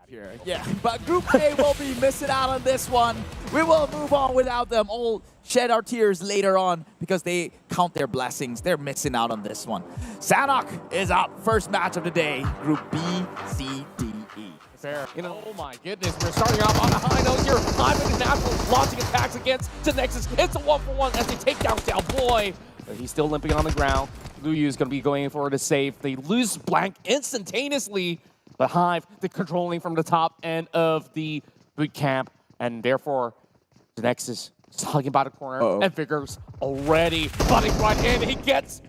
here. Yeah, but Group A will be missing out on this one. We will move on without them. All shed our tears later on because they count their blessings. They're missing out on this one. Sanok is up. First match of the day. Group B, C, D, E. Fair. Oh my goodness, we're starting off on a high note here. Live International launching attacks against the Nexus. It's a 1-for-1 as they take down Boy. But he's still limping on the ground. Luyu is going to be going for the save. They lose Blank instantaneously. But Hive, they're controlling from the top end of the boot camp, and therefore the Nexus is hugging by the corner, and Vigor's already butting right in. He gets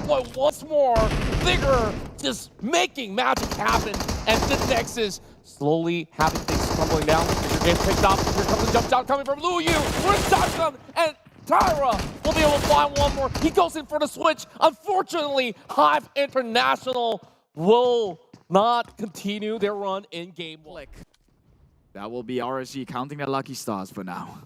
Boy once more. Vigor just making magic happen, and the Nexus slowly having things crumbling down. Vigor gets picked up. Here comes the jump shot coming from Luyu. Wrist touchdown, and Tyra will be able to find one more. He goes in for the switch. Unfortunately, Hive International will not continue their run in game 1. That will be RSG counting their lucky stars for now.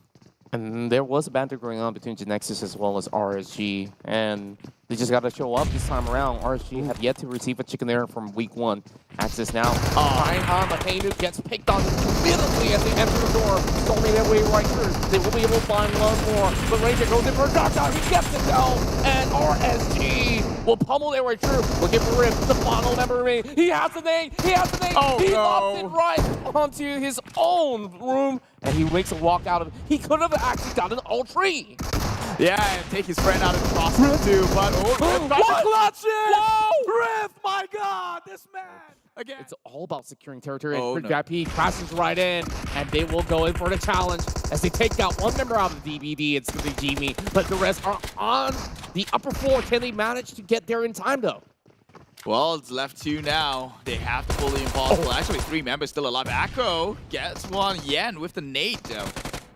And there was a banter going on between Genexus as well as RSG, and they just got to show up this time around. RSG have yet to receive a chicken dinner from week 1. Axis now trying on, but Haydu gets picked on immediately as they enter the door, storming their way right through. They will be able to find one more, but Ranger goes in for a knockdown. He gets it down, and RSG will pummel their way through. Looking for Rip, the final member remaining. He has the nade. He has the nade. He lost it right onto his own room, and he makes a walk out of it. He could have actually gotten all 3. Yeah, and take his friend out of the process too, but Rift got the clutch in! Whoa! Rift, my God, this man! Again. It's all about securing territory. VIP crashes right in, and they will go in for the challenge as they take out one member out of the DBD. It's going to be Jimmy, but the rest are on the upper floor. Can they manage to get there in time, though? Well, it's left 2 now. They have to pull the impossible. Actually, 3 members still alive. Akko gets one. Yen with the nade, though.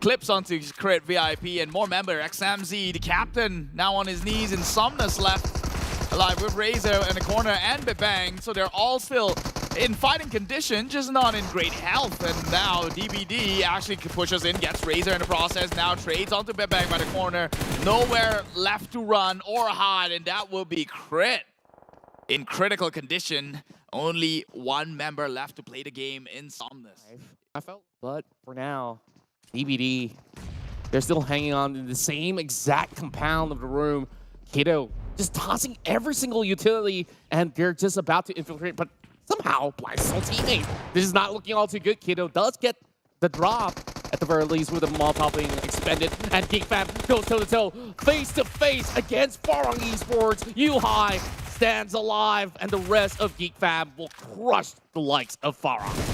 Clips onto crit VIP, and more member. XMZ, the captain, now on his knees. Insomnus left alive with Razor in the corner and Bebang. So they're all still in fighting condition, just not in great health. And now DBD actually pushes in, gets Razor in the process. Now trades onto Bebang by the corner. Nowhere left to run or hide, and that will be crit. In critical condition, only 1 member left to play the game, Insomnus. But for now, DBD, they're still hanging on in the same exact compound of the room. Kiddo just tossing every single utility, and they're just about to infiltrate, but somehow Blind's own teammate. This is not looking all too good. Kiddo does get the drop, at the very least, with the Molotov being expended, and GeekFam goes toe-to-toe, face-to-face against Farang Esports. Yuhai stands alive, and the rest of GeekFam will crush the likes of Farang.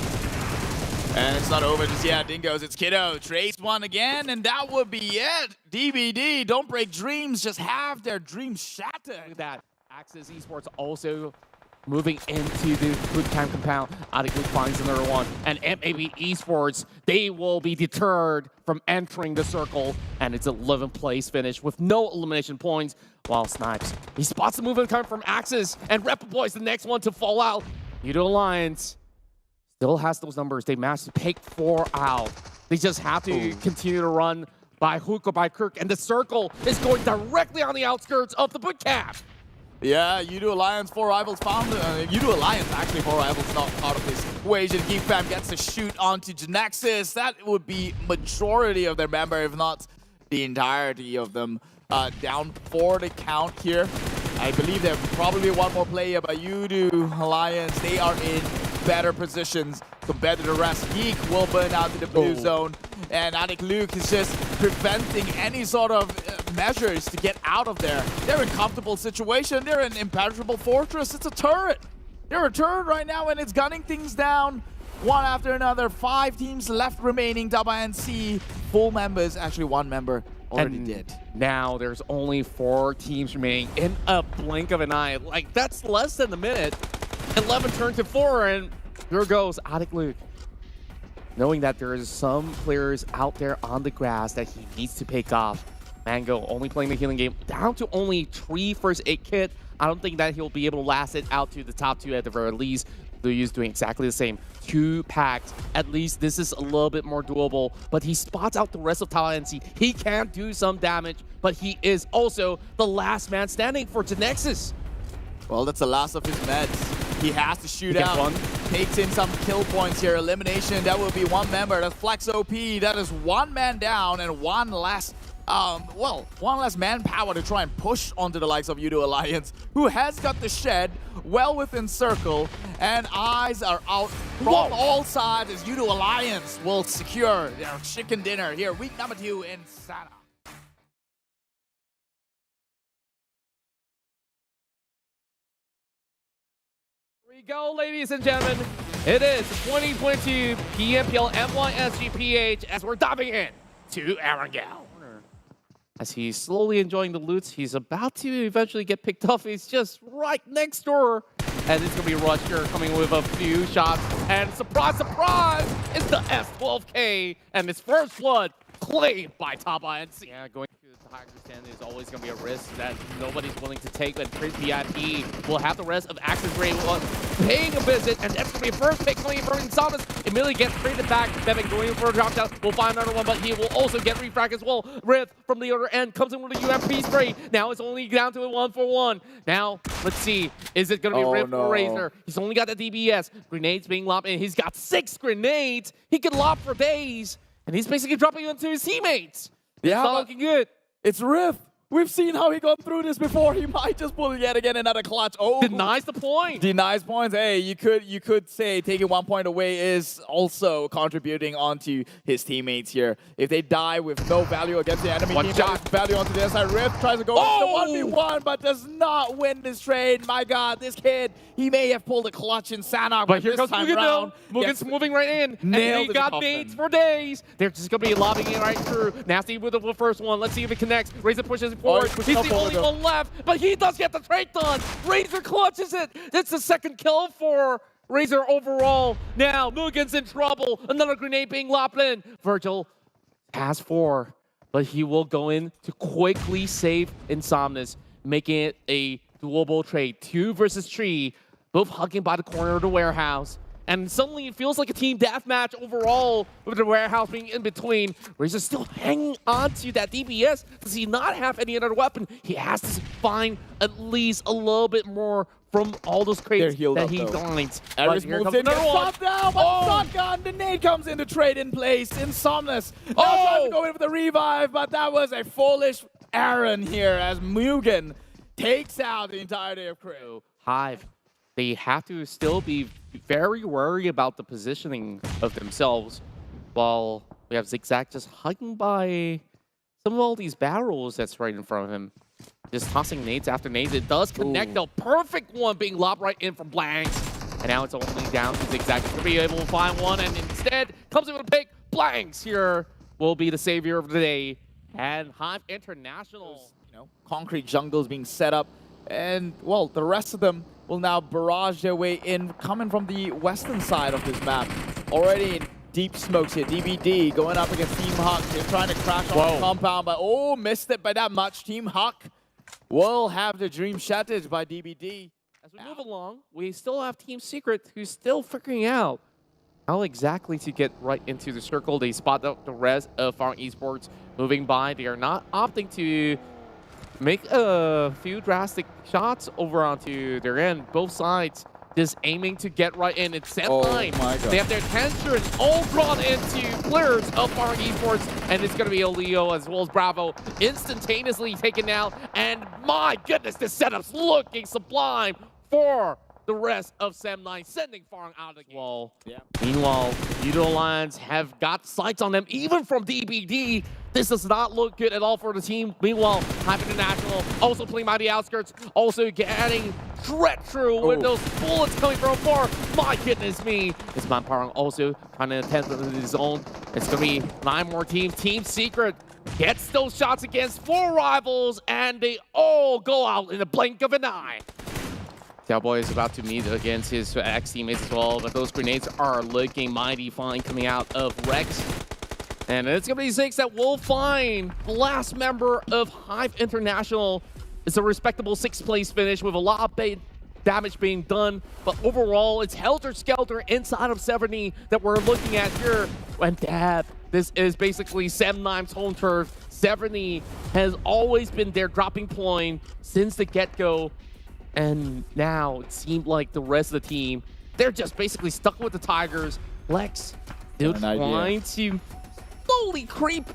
And it's not over just yet, Dingoes. It's Kiddo. Trades one again, and that would be it. DBD, don't break dreams, just have their dreams shattered. Look at that. Axis Esports also moving into the bootcamp compound. Adiglu finds another one. And MAB Esports, they will be deterred from entering the circle. And it's an 11th place finish with no elimination points. While Snipes, he spots the movement coming from Axis. And Rep Boy's the next one to fall out. Udo Alliance still has those numbers. They managed to take 4 out. They just have to continue to run by hook or by crook. And the circle is going directly on the outskirts of the bootcamp. Yeah, Udo Alliance, 4 rivals found. Udo Alliance, actually, 4 rivals not part of this equation. GeekFam gets a shoot onto Genexus. That would be majority of their member, if not the entirety of them. Down for the count here. I believe there probably be 1 more player, but Udo Alliance, they are in better positions compared to the rest. Geek will burn out to the blue zone, and Anik Luke is just preventing any sort of measures to get out of there. They're in a comfortable situation. They're in impenetrable fortress. It's a turret. They're a turret right now, and it's gunning things down one after another. 5 teams left remaining. WNC full members, actually 1 member already did. Now there's only 4 teams remaining in a blink of an eye. Like, that's less than a minute. 11 turned to 4, and here goes Adik Luke. Knowing that there is some players out there on the grass that he needs to pick off. Mango only playing the healing game, down to only 3 first aid kit. I don't think that he'll be able to last it out to the top 2 at the very least. Luyu's doing exactly the same. 2 packs. At least this is a little bit more doable, but he spots out the rest of TNC. He can do some damage, but he is also the last man standing for Genexus. Well, that's the last of his meds. He has to shoot He can out. run. Takes in some kill points here. Elimination, that will be one member. That's Flex OP. That is one man down and one less one less manpower to try and push onto the likes of Yudo Alliance, who has got the shed well within circle, and eyes are out from all sides as Yudo Alliance will secure their chicken dinner here, week number 2 in Sana. Here we go, ladies and gentlemen. It is 2022 PMPL MY SGPH as we're diving in to Arangel. As he's slowly enjoying the loot, he's about to eventually get picked off. He's just right next door. And it's going to be Rush here coming with a few shots. And surprise, surprise, it's the S12K. And his first blood claimed by Top INC. Yeah, going to the Tiger stand is always going to be a risk that nobody's willing to take. But Crit VIP will have the rest of Access Ray paying a visit. And that's going to be a first pick coming in from Insomnus. Immediately gets traded back. Devin going for a drop down. We'll find another one, but he will also get refrag as well. Riff from the other end comes in with a UMP spray. Now it's only down to a 1-for-1. Now, let's see. Is it going to be Riff or Razor? He's only got the DBS. Grenades being lobbed in. He's got 6 grenades. He can lob for days. And he's basically dropping into his teammates. Yeah, it's not looking good. It's Riff. We've seen how he got through this before. He might just pull yet again another clutch. Oh, denies the point. Denies points. Hey, you could say taking 1 point away is also contributing onto his teammates here. If they die with no value against the enemy team, shot value onto the other side. Rift tries to go into 1v1, but does not win this trade. My God, this kid, he may have pulled a clutch in Sanok, but here this comes time Mugen round, Mugen's moving right in. And he got nades for days. They're just going to be lobbing it right through. Nasty with the first one. Let's see if it connects. Razor pushes forward. He's the only one left, but he does get the trade done. Razor clutches it. It's the second kill for Razor overall. Now, Mugen's in trouble. Another grenade being lobbed in. Virgil has 4, but he will go in to quickly save Insomnus, making it a doable trade. 2 versus 3, both hugging by the corner of the warehouse. And suddenly it feels like a team deathmatch overall with the warehouse being in between. Razor's still hanging on to that DBS. Does he not have any other weapon? He has to find at least a little bit more from all those crates that he finds. Aris moves in, gets shot down, but shotgun, the nade comes in to trade in place. Insomnus now trying to go in for the revive, but that was a foolish errand here as Mugen takes out the entirety of crew. Hive, they have to still be very worried about the positioning of themselves, while we have Zigzag just hugging by some of all these barrels that's right in front of him. Just tossing nades after nades. It does connect, the perfect one being lobbed right in from Blanks. And now it's only down to Zigzag to be able to find one, and instead comes in with a pick. Blanks here will be the savior of the day. And Hive International. You know, concrete jungles being set up, and well, the rest of them will now barrage their way in, coming from the western side of this map. Already in deep smokes here. DBD going up against Team Huck. They're trying to crash on the compound, but missed it by that much. Team Huck will have the dream shattered by DBD. As we move along, we still have Team Secret, who's still figuring out how exactly to get right into the circle. They spot out the rest of Farm Esports moving by. They are not opting to make a few drastic shots over onto their end. Both sides just aiming to get right in. It's set line. They have their attention all drawn into players of Farm Esports, and it's going to be a Leo as well as Bravo instantaneously taken out. And my goodness, this setup's looking sublime for the rest of Sem9, sending Farm out of the game. Meanwhile, Yudo Alliance have got sights on them, even from DBD. This does not look good at all for the team. Meanwhile, Hive International also playing by the outskirts, also getting shred through with those bullets coming from afar. My goodness me. Is Manparang also trying to attempt his own. It's going to be 9 more teams. Team Secret gets those shots against 4 rivals, and they all go out in the blink of an eye. Cowboy is about to meet against his ex-teammates as well, but those grenades are looking mighty fine coming out of Rex. And it's going to be 6 that will find the last member of Hive International. It's a respectable 6th place finish with a lot of damage being done, but overall it's helter-skelter inside of 70 that we're looking at here. And this is basically Sem9's home turf. 70 has always been their dropping point since the get-go. And now it seemed like the rest of the team, they're just basically stuck with the Tigers. Lex still trying to slowly creep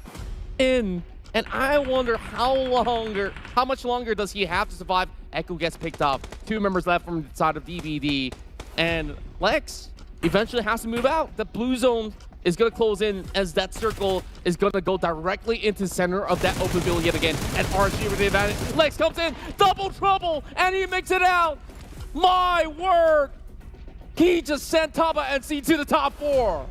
in. And I wonder how much longer does he have to survive? Echo gets picked up. 2 members left from the side of DBD. And Lex eventually has to move out. The blue zone is going to close in as that circle is going to go directly into the center of that open field yet again. And RG with the advantage. Lex comes in, double trouble, and he makes it out. My word. He just sent Taba and C to the top 4.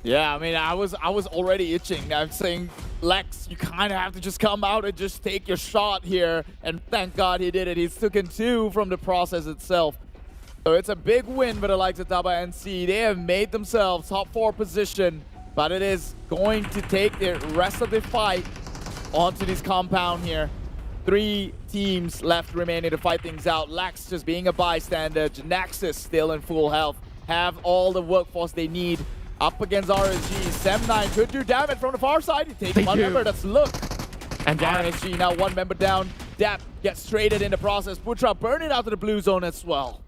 Yeah, I mean, I was already itching. I'm saying, Lex, you kind of have to just come out and just take your shot here. And thank God he did it. He's taken 2 from the process itself. So it's a big win for the likes of Taba and C. They have made themselves top 4 position, but it is going to take the rest of the fight onto this compound here. 3 teams left remaining to fight things out. Lex just being a bystander. Janaxis still in full health. Have all the workforce they need. Up against RSG. Sem9 could do damage from the far side. He takes 1 member. That's Look. And RSG now 1 member down. Dap gets traded in the process. Putra burning out to the blue zone as well.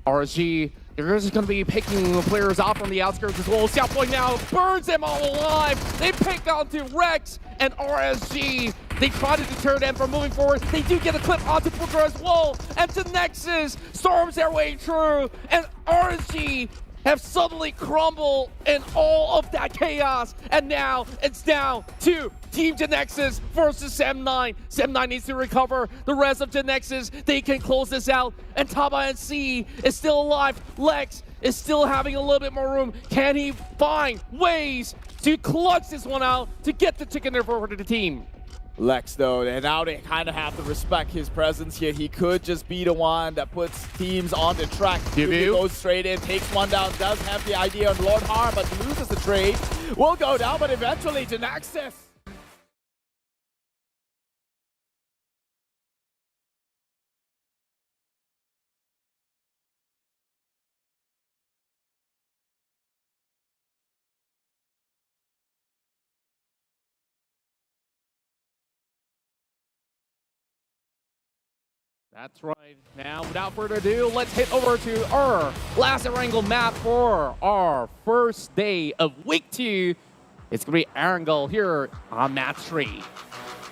RSG, they're just going to be picking players out from the outskirts as well. Xiaoboy now burns them all alive. They pick onto Rex and RSG. They try to deter them from moving forward. They do get a clip onto Putra as well. And to Nexus storms their way through. And RSG have suddenly crumbled in all of that chaos. And now it's down to Team Genexus versus Sem9. Sem9 needs to recover the rest of Genexus. They can close this out. And Taba and C is still alive. Lex is still having a little bit more room. Can he find ways to clutch this one out to get the chicken dinner for the team? Lex, though, and now they kind of have to respect his presence here. He could just be the one that puts teams on the track. He goes straight in, takes 1 down, does have the idea on Lord Harm, but loses the trade. Will go down, but eventually to Naxis. That's right. Now, without further ado, let's head over to our last Erangel map for our first day of week 2. It's going to be Erangel here on map 3.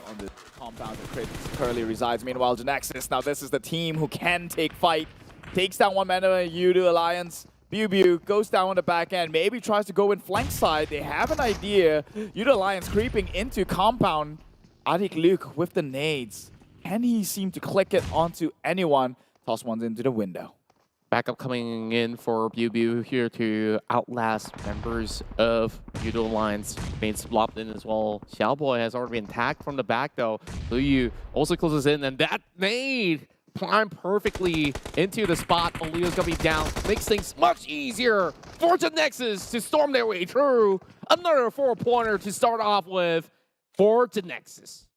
On the compound that Crit currently resides. Meanwhile, Genexus, now this is the team who can take fight. Takes down 1 member in Yudu Alliance. Biu goes down on the back end. Maybe tries to go in flank side. They have an idea. Yudu Alliance creeping into compound. Adik Luke with the nades. Can he seem to click it onto anyone? Toss 1 into the window. Backup coming in for Biu here to outlast members of Yudu Alliance. Being swapped in as well. Xiaoboy has already been tagged from the back though. Liu also closes in, and that nade primed perfectly into the spot. Liu's gonna be down. Makes things much easier for the Nexus to storm their way through. Another 4-pointer to start off with for the Nexus.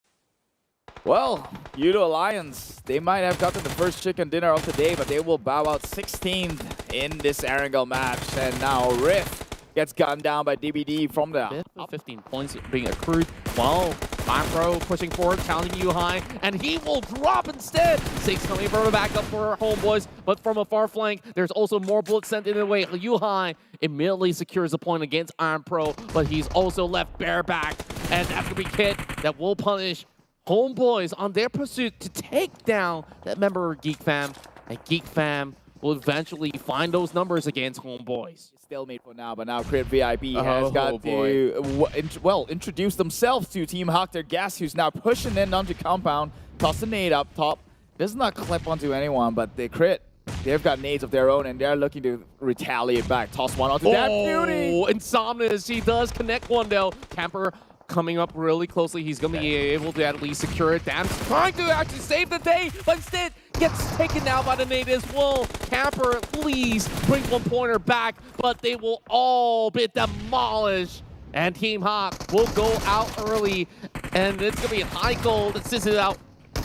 Well, Yudu Alliance, they might have gotten the first chicken dinner of the day, but they will bow out 16th in this Erangel match. And now Rift gets gunned down by DBD from the 15 points being accrued. While Macro pushing forward, challenging Yuhai, and he will drop instead. 6 coming from the backup for Homeboys, but from a far flank, there's also more bullets sent in the way. Yuhai immediately secures the point against Iron Pro, but he's also left bareback, and that's gonna be Kit that will punish Homeboys on their pursuit to take down that member of Geek Fam, and Geek Fam will eventually find those numbers against Homeboys. Stalemate for now, but now Crit VIP has got to, introduce themselves to Team Huck, their guest, who's now pushing in onto compound, toss a nade up top. Does not clip onto anyone, but the Crit, they've got nades of their own, and they're looking to retaliate back. Toss 1 onto that beauty. Insomnius, he does connect 1 though. Camper coming up really closely. He's going to be able to at least secure it. Dam's trying to actually save the day, but instead gets taken down by the nade as well. Camper at least brings 1-pointer back, but they will all be demolished. And Team Hawk will go out early, and it's going to be high gold that sits it out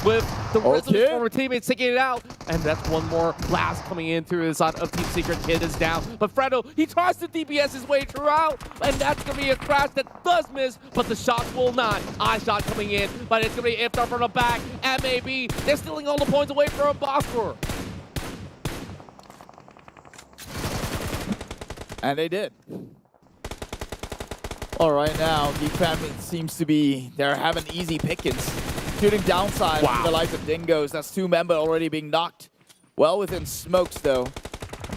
with the rest of his Okay. former teammates taking it out. And that's one more blast coming in through the side of Team Secret. Kid is down. But Fredo, he tries to DPS his way throughout. And that's going to be a crash that does miss, but the shot will not. Eye shot coming in, but it's going to be Iftar from the back. MAB, they're stealing all the points away from Bosfor. And they did. All right, now, Geek Fam, it seems to be, they're having easy pickings. Shooting downside to the likes of Dingoes. That's 2 members already being knocked. Well within smokes, though.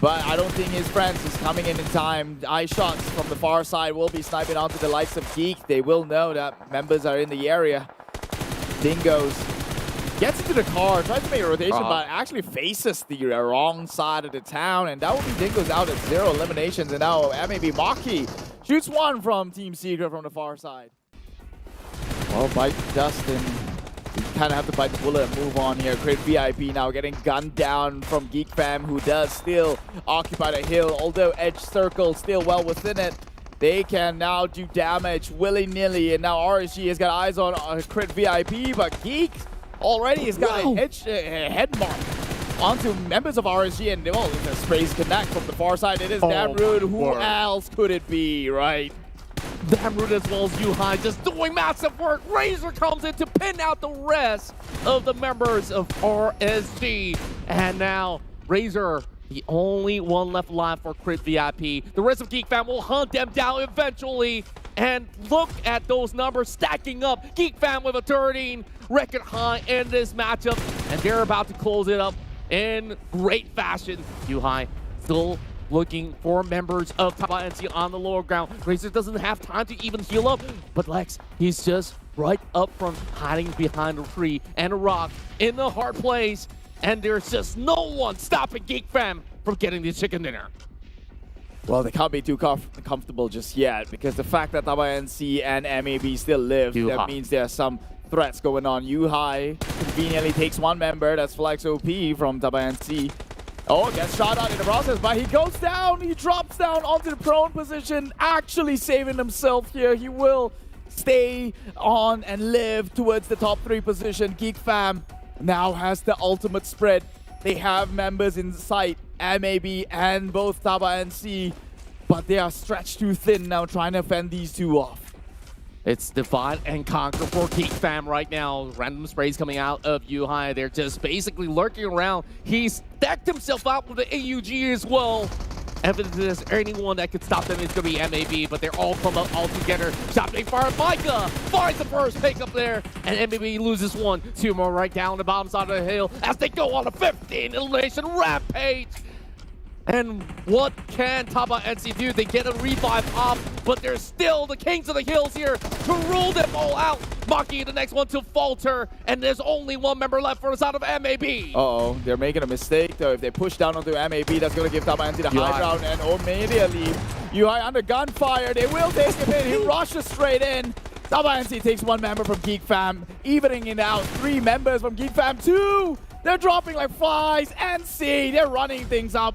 But I don't think his friends is coming in time. Eye shots from the far side will be sniping onto the likes of Geek. They will know that members are in the area. Dingoes gets into the car, tries to make a rotation, but actually faces the wrong side of the town. And that will be Dingoes out at 0 eliminations. And now MAB Maki shoots 1 from Team Secret from the far side. Well, bite Dustin. You kind of have to bite the bullet and move on here. Crit VIP now getting gunned down from Geek Fam, who does still occupy the hill. Although Edge Circle still well within it, they can now do damage willy-nilly. And now RSG has got eyes on Crit VIP, but Geek already has got a head mark onto members of RSG. And well, the sprays connect from the far side. It is damn rude. Who else could it be, right? Damn rude as well as Yuhai, just doing massive work. Razor comes in to pin out the rest of the members of RSG. And now Razor, the only one left alive for Crit VIP. The rest of Geek Fam will hunt them down eventually. And look at those numbers stacking up. Geek Fam with a 13 record high in this matchup. And they're about to close it up in great fashion. Yuhai still looking for members of Top NC on the lower ground. Razor doesn't have time to even heal up, but Lex, he's just right up front, hiding behind a tree and a rock in the hard place, and there's just no one stopping Geek Fam from getting the chicken dinner. Well, they can't be too comfortable just yet, because the fact that Taba NC and MAB still live, that means there are some threats going on. Yuhai conveniently takes 1 member, that's Flex OP from Taba NC. Oh, gets shot out in the process, but he goes down. He drops down onto the prone position, actually saving himself here. He will stay on and live towards the top 3 position. Geek Fam now has the ultimate spread. They have members in sight, MAB and both Taba and C, but they are stretched too thin now, trying to fend these 2 off. It's divide and conquer for Geek Fam right now. Random sprays coming out of Yuhai. They're just basically lurking around. He's decked himself out with the AUG as well. And if there's anyone that could stop them, it's going to be MAB, but they're all come up all together. Shot being fired. Micah finds the first pick up there, and MAB loses 1. 2 more right down the bottom side of the hill as they go on a 15 elimination rampage. And what can Taba NC do? They get a revive off, but they're still the kings of the hills here to rule them all out. Maki, the next one to falter, and there's only 1 member left for the side of MAB. Uh-oh, they're making a mistake, though. If they push down onto MAB, that's going to give Taba NC the high ground, and immediately, Yuhai under gunfire. They will take him in. He rushes straight in. Taba NC takes 1 member from Geek Fam, evening it out. 3 members from Geek Fam, 2. They're dropping like flies. NC, they're running things up.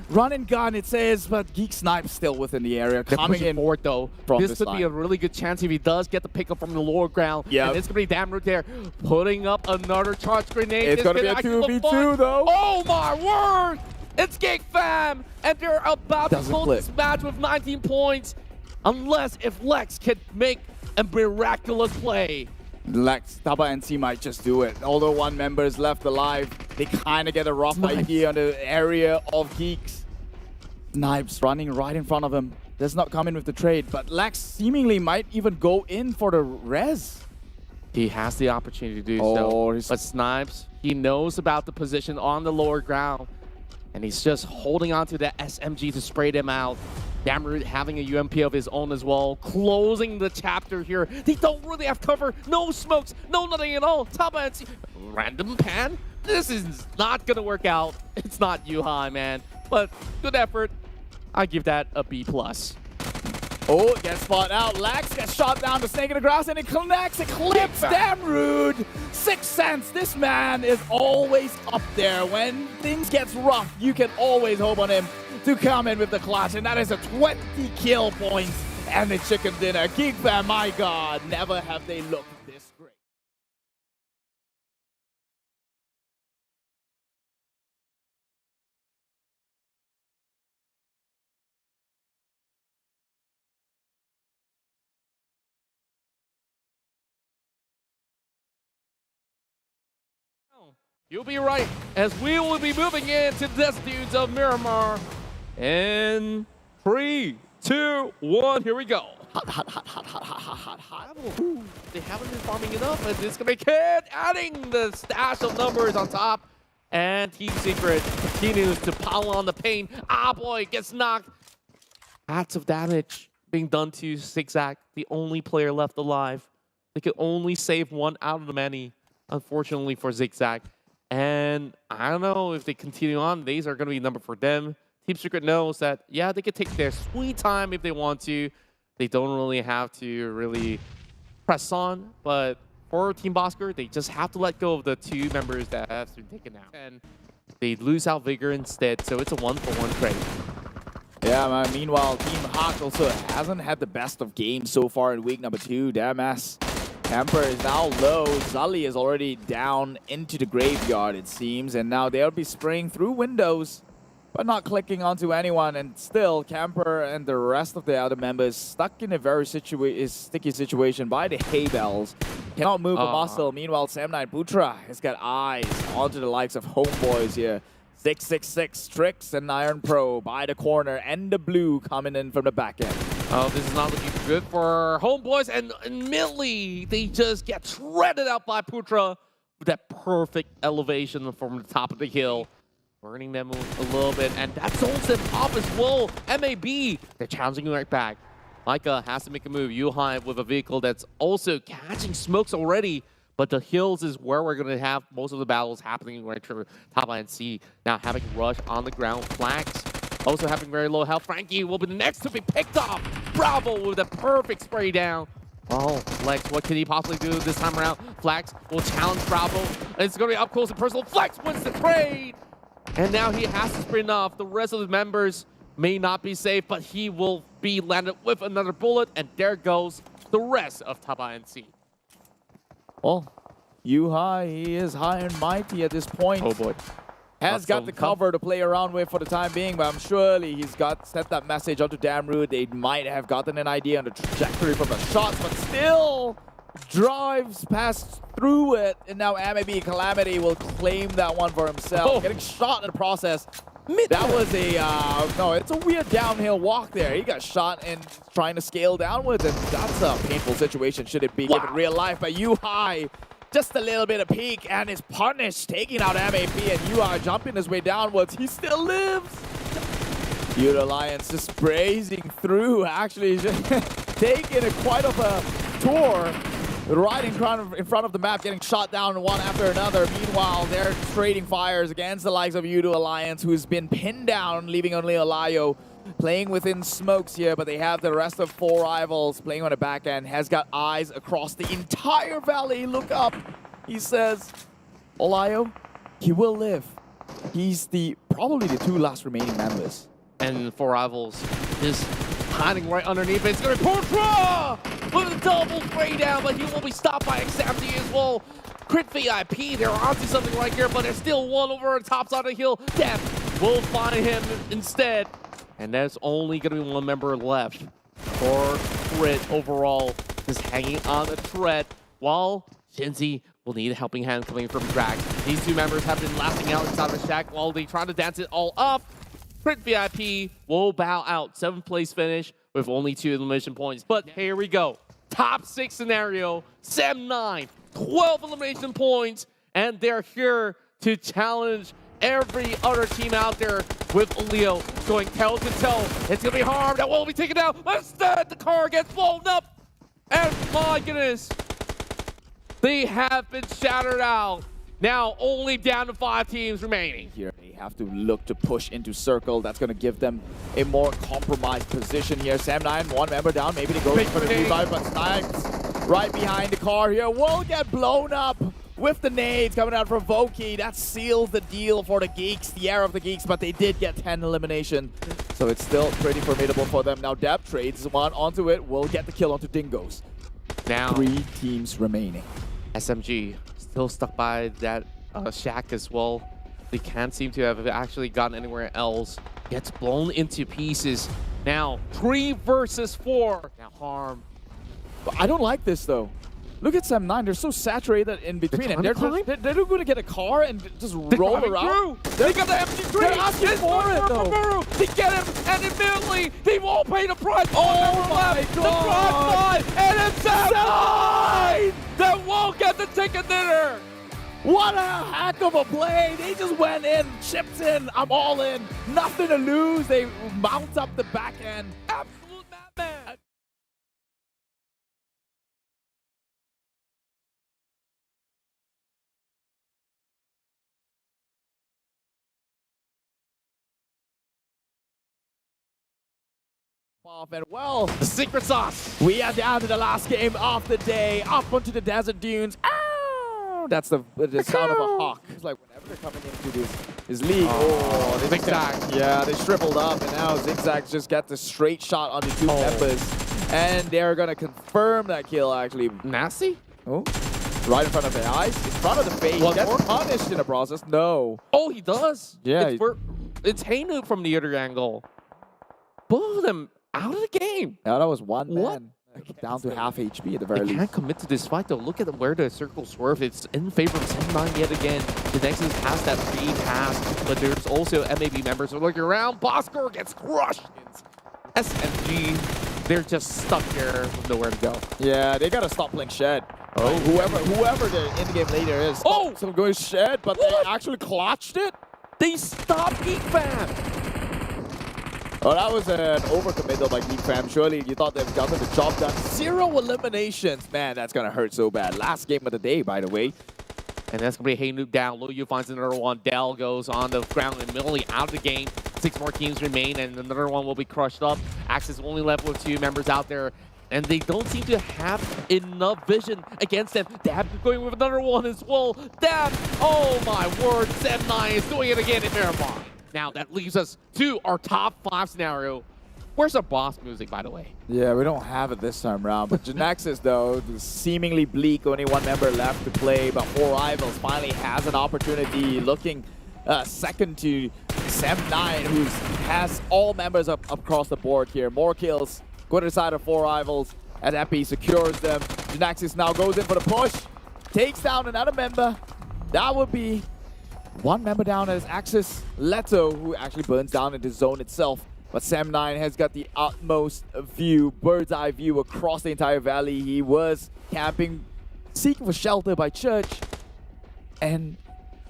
Run and gun, it says, but Geek Snipe's still within the area. Coming in forward, though. This could be a really good chance if he does get the pickup from the lower ground. Yeah. And it's going to be damn root there. Putting up another charge grenade. It's going to be a 2v2, though. Oh, my word! It's Geek Fam, and they're about to close this match with 19 points. Unless if Lex can make a miraculous play. Lex, Taba NC might just do it. Although 1 member is left alive, they kind of get a rough idea on the area of Geeks. Snipes running right in front of him. Does not come in with the trade, but Lex seemingly might even go in for the res. He has the opportunity to do so. But Snipes, he knows about the position on the lower ground, and he's just holding on to that SMG to spray them out. Damroot having a UMP of his own as well, closing the chapter here. They don't really have cover, no smokes, no nothing at all. Taba NC, random pan? This is not gonna work out. It's not Yuhai, man, but good effort. I give that a B+. Oh, gets spot out. Lex gets shot down, the snake in the grass, and it connects, it clips. Damn rude. 6th sense. This man is always up there. When things gets rough, you can always hope on him to come in with the clutch, and that is a 20 kill points and the chicken dinner. Geek Fam, my God, never have they looked You'll be right, as we will be moving into the dudes of Miramar. In 3, 2, 1, here we go. Hot. Ooh, they haven't been farming enough, and it's gonna be Kid adding the stash of numbers on top. And Team Secret continues to pile on the pain. Ah, boy, gets knocked. Lots of damage being done to Zigzag, the only player left alive. They could only save one out of the many, unfortunately for Zigzag. And I don't know if they continue on, these are going to be a number for them. Team Secret knows that, yeah, they could take their sweet time if they want to. They don't really have to really press on. But for Team Bosker, they just have to let go of the 2 members that have been taken out. And they lose out Vigor instead, so it's a 1-for-1 trade. Yeah, man. Meanwhile, Team Hawk also hasn't had the best of games so far in week number 2. Damn ass. Camper is now low. Zully is already down into the graveyard, it seems. And now they'll be spraying through windows, but not clicking onto anyone. And still, Camper and the rest of the other members stuck in a very sticky situation by the hay bells. Cannot move a muscle. Meanwhile, Sam9 Putra has got eyes onto the likes of Homeboys here. 666 Trix and Iron Pro by the corner, and the blue coming in from the back end. Oh, this is not looking good for Homeboys, and immediately they just get shredded out by Putra with that perfect elevation from the top of the hill, burning them a little bit, and that zones them off as well. MAB, they're challenging right back. Micah has to make a move. Yuhai with a vehicle that's also catching smokes already. But the hills is where we're going to have most of the battles happening right through top line C. Now having Rush on the ground. Flax also having very low health. Frankie will be the next to be picked off. Bravo with a perfect spray down. Oh, Flex, what can he possibly do this time around? Flex will challenge Bravo. It's going to be up close and personal. Flex wins the trade. And now he has to sprint off. The rest of the members may not be safe, but he will be landed with another bullet. And there goes the rest of top INC. Well, Yuhai, he is high and mighty at this point. Oh boy. Has got the cover to play around with for the time being, but I'm surely he's sent that message onto Damroot. They might have gotten an idea on the trajectory from the shots, but still drives past through it. And now MAB Calamity will claim that one for himself. Getting shot in the process. That was a, no, it's a weird downhill walk there. He got shot and trying to scale downwards, and that's a painful situation should it be given real life. But Yuhai, just a little bit of peek and is punished, taking out MAP, and Yuhai jumping his way downwards. He still lives. Youth Alliance just brazing through, actually taking quite of a tour. Right in front of the map, getting shot down one after another. Meanwhile, they're trading fires against the likes of Yudu Alliance, who's been pinned down, leaving only Olayo playing within smokes here, but they have the rest of 4 rivals playing on the back end. Has got eyes across the entire valley. Look up, he says. Olayo, he will live. He's probably the 2 last remaining members. And 4 rivals is hiding right underneath it. It's going to be Putra with a double spray down, but he will be stopped by Examity as well. Crit VIP, they're onto something right here, but there's still one over on top side of the hill. Death will find him instead. And there's only going to be 1 member left for Crit overall, just hanging on the thread, while Shinzi will need a helping hand coming from Drax. These 2 members have been laughing out inside the shack while they try to dance it all up. Crit VIP will bow out. 7th place finish with only 2 elimination points. But here we go. Top 6 scenario. Sam9, 12 elimination points. And they're here to challenge every other team out there with Leo going toe to toe. It's going to be hard. That will be taken out. Instead, the car gets blown up. And my goodness, they have been shattered out. Now only down to 5 teams remaining. Here they have to look to push into circle. That's going to give them a more compromised position here. Sam9, 1 member down. Maybe they go for the revive, but Snipes right behind the car here will get blown up with the nades coming out from Voki. That seals the deal for the Geeks, the era of the Geeks, but they did get 10 elimination. So it's still pretty formidable for them. Now Deb trades 1 onto it. Will get the kill onto Dingoes. Now 3 teams remaining. SMG still stuck by that shack as well. They can't seem to have actually gotten anywhere else. Gets blown into pieces. Now 3 versus 4. Now Harm. I don't like this though. Look at Sam9. They're so saturated in between, and they're going to get a car and just roll around. They got the MG3. They're asking for it, though. They get him, and immediately they won't pay the price. Oh my The God. drive-by, and it's Sam9 that won't get the ticket dinner. What a heck of a play. They just went in, chipped in, I'm all in. Nothing to lose. They mount up the back end. Absolute madman. Off and well, The secret sauce. we are down to the last game of the day. Up onto the desert dunes. Ow! That's the sound of a hawk. It's like whenever they're coming into this league. Oh, they Zigzag. Yeah, they shriveled up, and now Zigzag just got the straight shot on the two members. And they're going to confirm that kill, actually. Nasty? Oh, right in front of their eyes, in front of the face. One Gets more? punished in the process. No. Oh, he does. Yeah, It's Hainu from the other angle. Both of them out of the game. Yeah, that was one What? man. Down to half HP at the very They least. can't commit to this fight, though. Look at where the circle swerve. It's in favor of Sam9 yet again. The Nexus has that free pass, but there's also MAB members who are looking around. Bosker gets crushed. SMG, they're just stuck here with nowhere to go. Yeah, they gotta stop playing Shed. Oh, whoever the in-game leader is. Oh! So going Shed, but What? they actually clutched it. They stopped Geek Fan. Oh, that was an overcommittal by Geek Fam. Surely you thought they've gotten the job done. 0 eliminations. Man, that's gonna hurt so bad. Last game of the day, by the way. And that's going to be Hey Noob down. Loyu finds another one. Dell goes on the ground and Millie out of the game. 6 more teams remain, and another one will be crushed up. Axis only left with 2 members out there, and they don't seem to have enough vision against them. Dab going with another one as well. Dab, oh my word, Sam9 is doing it again in Miramar. Now that leaves us to our top 5 scenario. Where's our boss music, by the way? Yeah, we don't have it this time around. But Genexus, though, seemingly bleak. Only 1 member left to play, but 4 Rivals finally has an opportunity. Looking second to Sam9, who has all members up across the board here. More kills. Go to the side of 4 Rivals, as Epi secures them. Genexus now goes in for the push. Takes down another member. That would be 1 member down as Axis Leto, who actually burns down into zone itself. But Sam9 has got the utmost view, bird's eye view across the entire valley. He was camping, seeking for shelter by Church, and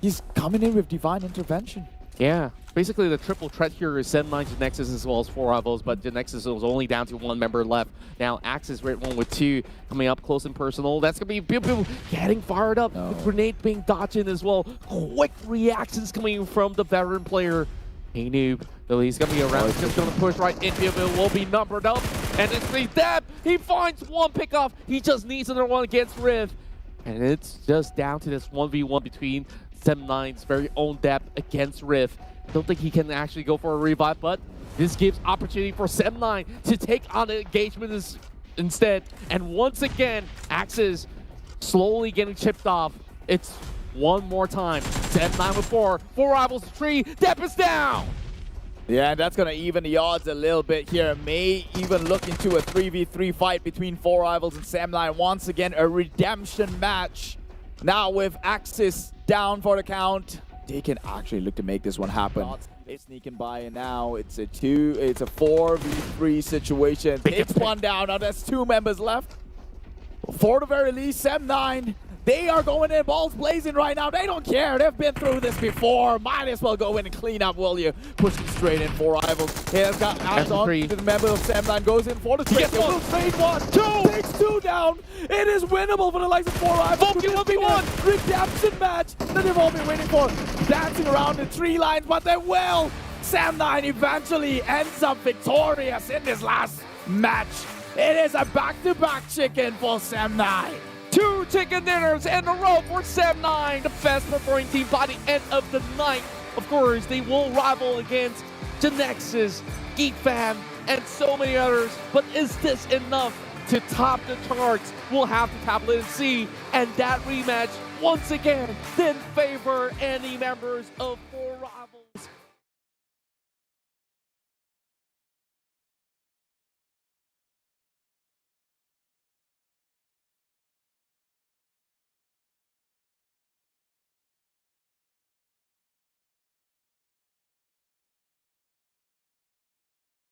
he's coming in with divine intervention. Yeah, basically the triple threat here is Sam9, Genexus, as well as 4 Rivals, but Genexus was only down to 1 member left. Now Axis right one with 2 coming up close and personal. That's going to be Pew Pew getting fired up. No. The grenade being dodged in as well. Quick reactions coming from the veteran player. Hey Noob, though he's going to be around, he's just going to push right in. Pew Pew will be numbered up, and it's the Dab. He finds 1 pickoff. He just needs another one against Riv. And it's just down to this 1v1 between Sam9's very own depth against Riff. Don't think he can actually go for a revive, but this gives opportunity for Sam9 to take on the engagement instead. And once again, Axis slowly getting chipped off. It's 1 more time. Sam9 with 4 Rivals 3. Depp is down. Yeah, and that's going to even the odds a little bit here. May even look into a 3v3 fight between 4 Rivals and Sam9. Once again, a redemption match. Now with Axis down for the count, they can actually look to make this one happen. It's sneaking by, and now it's a 4v3 situation. Takes 1 down. Now there's 2 members left. For the very least, Sam9, they are going in balls blazing right now. They don't care. They've been through this before. Might as well go in and clean up, will you? Pushing straight in 4 Rivals. He has got eyes on to the member of Sam9. Goes in for the trade. It will trade 1, 2. Takes 2 down. It is winnable for the likes of 4 Rivals. Vulcan 1v1. Redemption match that they've all been waiting for. Dancing around the 3 lines, but they will. Sam9 eventually ends up victorious in this last match. It is a back-to-back chicken for Sam9. 2 chicken dinners in a row for Sam9, the best performing team by the end of the night. Of course, they will rival against Genexus, Geek Fam, and so many others. But is this enough to top the charts? We'll have to tap it and see. And that rematch, once again, didn't favor any members of 4 Rivals.